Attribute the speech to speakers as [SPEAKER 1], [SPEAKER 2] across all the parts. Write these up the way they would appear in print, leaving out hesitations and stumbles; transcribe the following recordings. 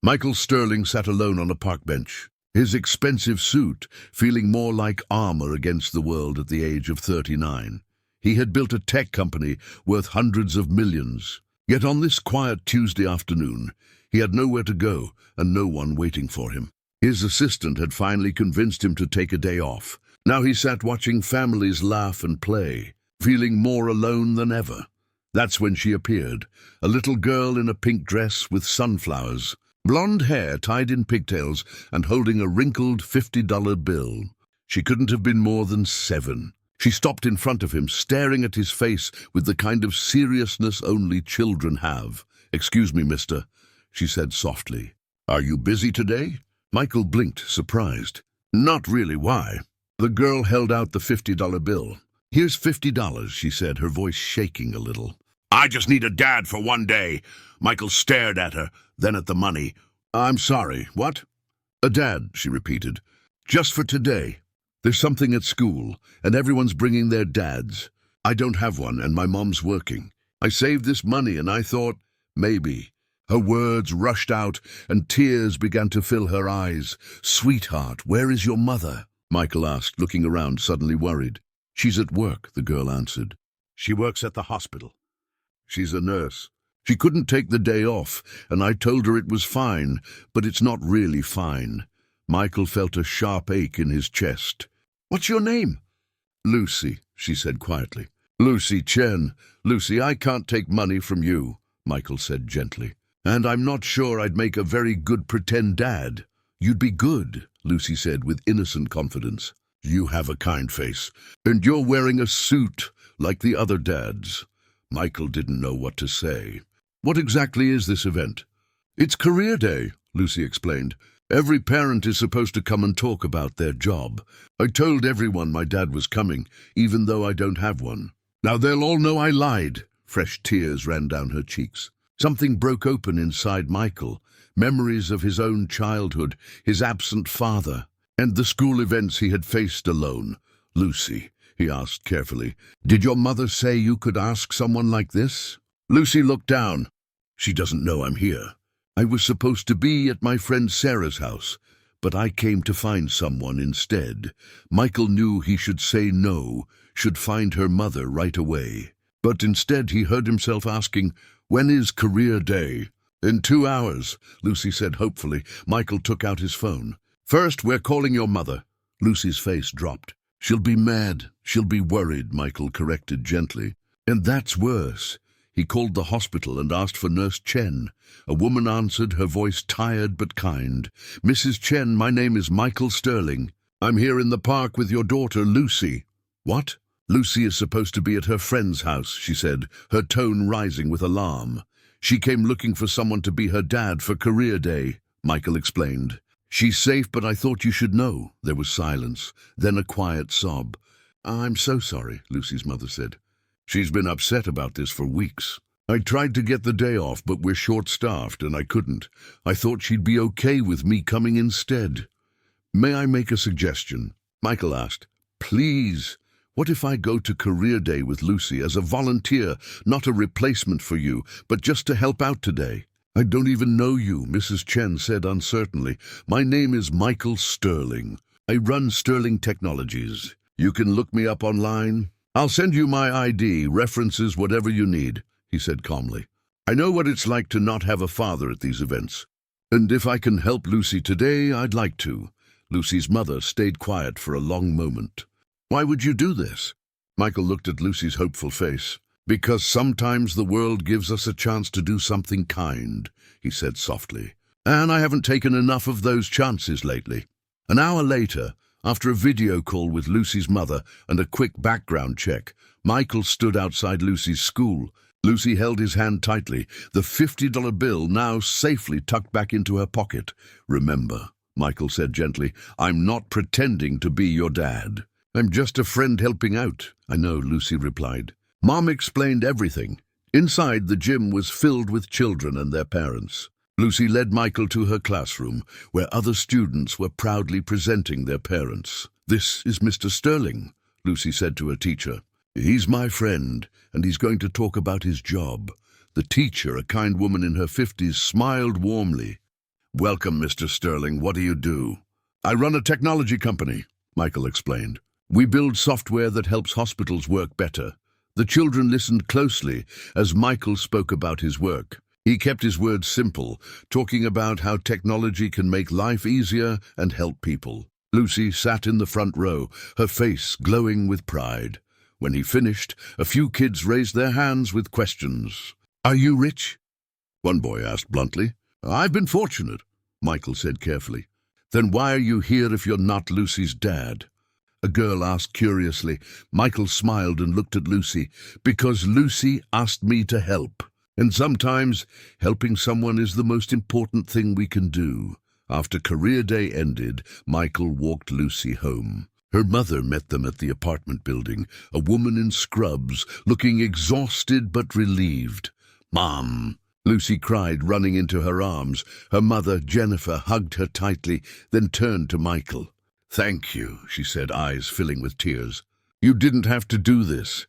[SPEAKER 1] Michael Sterling sat alone on a park bench, his expensive suit feeling more like armor against the world at the age of 39. He had built a tech company worth hundreds of millions. Yet on this quiet Tuesday afternoon, he had nowhere to go and no one waiting for him. His assistant had finally convinced him to take a day off. Now he sat watching families laugh and play, feeling more alone than ever. That's when she appeared, a little girl in a pink dress with sunflowers, blonde hair tied in pigtails and holding a wrinkled $50 bill. She couldn't have been more than 7. She stopped in front of him, staring at his face with the kind of seriousness only children have. "Excuse me, mister," she said softly. "Are you busy today?" Michael blinked, surprised. "Not really, why?" The girl held out the $50 bill. "Here's $50, she said, her voice shaking a little. "I just need a dad for one day." Michael stared at her, then at the money. "I'm sorry, what?" "A dad," she repeated. "Just for today. There's something at school, and everyone's bringing their dads. I don't have one, and my mom's working. I saved this money, and I thought, maybe." Her words rushed out, and tears began to fill her eyes. "Sweetheart, where is your mother?" Michael asked, looking around, suddenly worried. "She's at work," the girl answered. "She works at the hospital. She's a nurse. She couldn't take the day off, and I told her it was fine, but it's not really fine." Michael felt a sharp ache in his chest. "What's your name?" "Lucy," she said quietly. "Lucy Chen. Lucy, I can't take money from you," Michael said gently. "And I'm not sure I'd make a very good pretend dad." "You'd be good," Lucy said with innocent confidence. "You have a kind face, and you're wearing a suit like the other dads." Michael didn't know what to say. "What exactly is this event?" "It's career day," Lucy explained. "Every parent is supposed to come and talk about their job. I told everyone my dad was coming, even though I don't have one. Now they'll all know I lied." Fresh tears ran down her cheeks. Something broke open inside Michael. Memories of his own childhood, his absent father, and the school events he had faced alone. "Lucy," he asked carefully, "did your mother say you could ask someone like this?" Lucy looked down. "She doesn't know I'm here. I was supposed to be at my friend Sarah's house, but I came to find someone instead." Michael knew he should say no, should find her mother right away. But instead he heard himself asking, "When is career day?" "In 2 hours," Lucy said hopefully. Michael took out his phone. "First, we're calling your mother." Lucy's face dropped. "She'll be mad. She'll be worried," Michael corrected gently. "And that's worse." He called the hospital and asked for Nurse Chen. A woman answered, her voice tired but kind. "Mrs. Chen, my name is Michael Sterling. I'm here in the park with your daughter, Lucy." "What?" "Lucy is supposed to be at her friend's house," she said, her tone rising with alarm. "She came looking for someone to be her dad for career day," Michael explained. "She's safe, but I thought you should know." There was silence, then a quiet sob. "I'm so sorry," Lucy's mother said. "She's been upset about this for weeks. I tried to get the day off, but we're short-staffed and I couldn't. I thought she'd be okay with me coming instead." "May I make a suggestion?" Michael asked. "Please. What if I go to career day with Lucy as a volunteer, not a replacement for you, but just to help out today?" "I don't even know you," Mrs. Chen said uncertainly. "My name is Michael Sterling. I run Sterling Technologies. You can look me up online. I'll send you my ID, references, whatever you need," he said calmly. "I know what it's like to not have a father at these events. And if I can help Lucy today, I'd like to." Lucy's mother stayed quiet for a long moment. "Why would you do this?" Michael looked at Lucy's hopeful face. "Because sometimes the world gives us a chance to do something kind," he said softly. "And I haven't taken enough of those chances lately." An hour later, after a video call with Lucy's mother and a quick background check, Michael stood outside Lucy's school. Lucy held his hand tightly, the $50 bill now safely tucked back into her pocket. "Remember," Michael said gently, "I'm not pretending to be your dad. I'm just a friend helping out." "I know," Lucy replied. Mom explained everything. Inside, the gym was filled with children and their parents. Lucy led Michael to her classroom, where other students were proudly presenting their parents. "This is Mr. Sterling," Lucy said to her teacher. "He's my friend, and he's going to talk about his job." The teacher, a kind woman in her 50s, smiled warmly. "Welcome, Mr. Sterling. What do you do?" "I run a technology company," Michael explained. "We build software that helps hospitals work better." The children listened closely as Michael spoke about his work. He kept his words simple, talking about how technology can make life easier and help people. Lucy sat in the front row, her face glowing with pride. When he finished, a few kids raised their hands with questions. "Are you rich?" one boy asked bluntly. "I've been fortunate," Michael said carefully. "Then why are you here if you're not Lucy's dad?" a girl asked curiously. Michael smiled and looked at Lucy. "Because Lucy asked me to help. And sometimes helping someone is the most important thing we can do." After career day ended, Michael walked Lucy home. Her mother met them at the apartment building, a woman in scrubs, looking exhausted but relieved. "Mom!" Lucy cried, running into her arms. Her mother, Jennifer, hugged her tightly, then turned to Michael. "Thank you," she said, eyes filling with tears. "You didn't have to do this."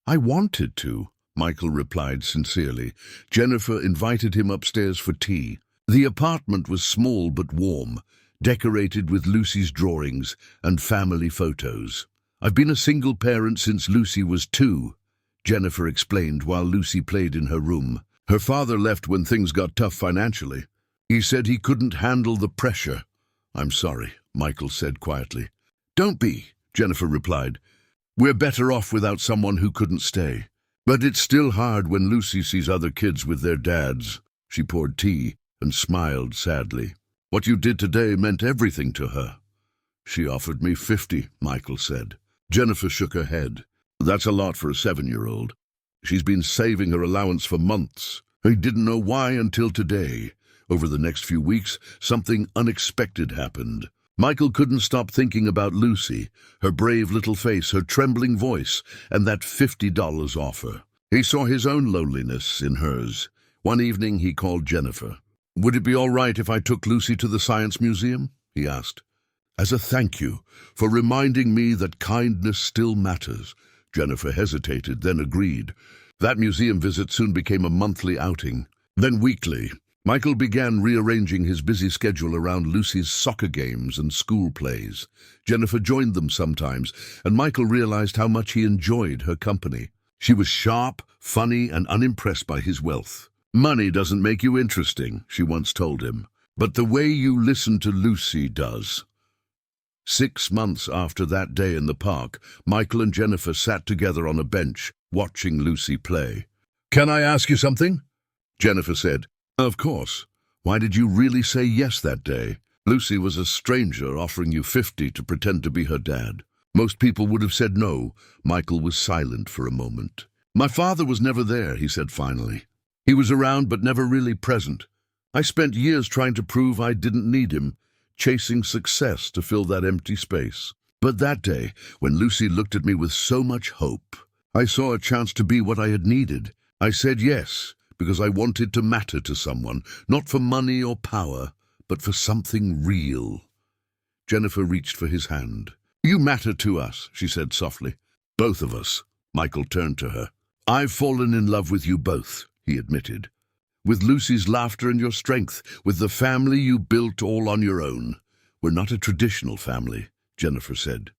[SPEAKER 1] "I wanted to," Michael replied sincerely. Jennifer invited him upstairs for tea. The apartment was small but warm, decorated with Lucy's drawings and family photos. "I've been a single parent since Lucy was 2, Jennifer explained while Lucy played in her room. Her father left when things got tough financially. He said he couldn't handle the pressure. "I'm sorry," Michael said quietly. "Don't be," Jennifer replied. "We're better off without someone who couldn't stay. But it's still hard when Lucy sees other kids with their dads." She poured tea and smiled sadly. "What you did today meant everything to her." "She offered me 50, Michael said. Jennifer shook her head. "That's a lot for a 7-year-old. She's been saving her allowance for months. I didn't know why until today. Over the next few weeks, something unexpected happened." Michael couldn't stop thinking about Lucy, her brave little face, her trembling voice, and that $50 offer. He saw his own loneliness in hers. One evening he called Jennifer. "Would it be all right if I took Lucy to the Science Museum?" he asked. "As a thank you for reminding me that kindness still matters." Jennifer hesitated, then agreed. That museum visit soon became a monthly outing, then weekly. Michael began rearranging his busy schedule around Lucy's soccer games and school plays. Jennifer joined them sometimes, and Michael realized how much he enjoyed her company. She was sharp, funny, and unimpressed by his wealth. "Money doesn't make you interesting," she once told him, "but the way you listen to Lucy does." 6 months after that day in the park, Michael and Jennifer sat together on a bench, watching Lucy play. "Can I ask you something?" Jennifer said. "Of course. Why did you really say yes that day? Lucy was a stranger offering you 50 to pretend to be her dad. Most people would have said no." Michael was silent for a moment. "My father was never there," he said finally. "He was around but never really present. I spent years trying to prove I didn't need him, chasing success to fill that empty space. But that day, when Lucy looked at me with so much hope, I saw a chance to be what I had needed. I said yes, because I wanted to matter to someone, not for money or power, but for something real." Jennifer reached for his hand. "You matter to us," she said softly. "Both of us." Michael turned to her. "I've fallen in love with you both," he admitted. "With Lucy's laughter and your strength, with the family you built all on your own." "We're not a traditional family," Jennifer said.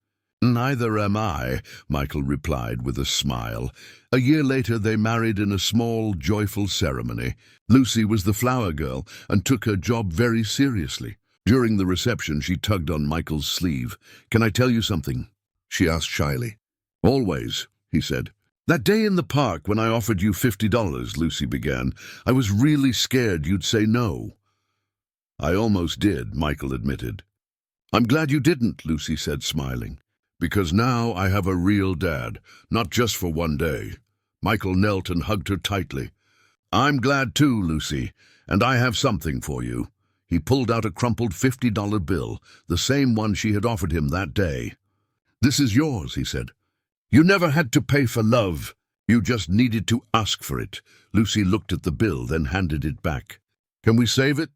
[SPEAKER 1] "Neither am I," Michael replied with a smile. A year later they married in a small, joyful ceremony. Lucy was the flower girl and took her job very seriously. During the reception she tugged on Michael's sleeve. "Can I tell you something?" she asked shyly. "Always," he said. "That day in the park when I offered you $50, Lucy began, "I was really scared you'd say no." "I almost did," Michael admitted. "I'm glad you didn't," Lucy said, smiling. "Because now I have a real dad, not just for one day." Michael knelt and hugged her tightly. "I'm glad too, Lucy, and I have something for you." He pulled out a crumpled $50 bill, the same one she had offered him that day. "This is yours," he said. "You never had to pay for love. You just needed to ask for it." Lucy looked at the bill, then handed it back. "Can we save it?"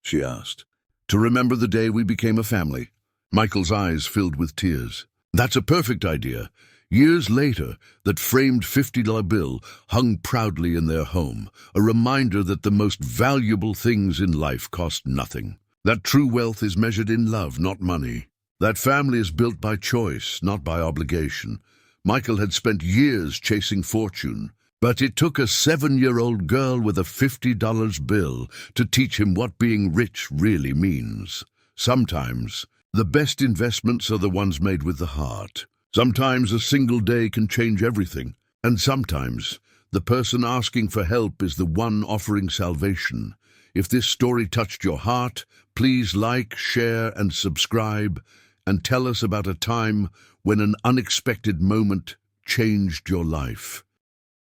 [SPEAKER 1] she asked. "To remember the day we became a family." Michael's eyes filled with tears. "That's a perfect idea. Years later, that framed $50 bill hung proudly in their home, a reminder that the most valuable things in life cost nothing. That true wealth is measured in love, not money. That family is built by choice, not by obligation. Michael had spent years chasing fortune, but it took a 7-year-old girl with a $50 bill to teach him what being rich really means. Sometimes, the best investments are the ones made with the heart. Sometimes a single day can change everything, and sometimes the person asking for help is the one offering salvation. If this story touched your heart, please like, share, and subscribe, and tell us about a time when an unexpected moment changed your life.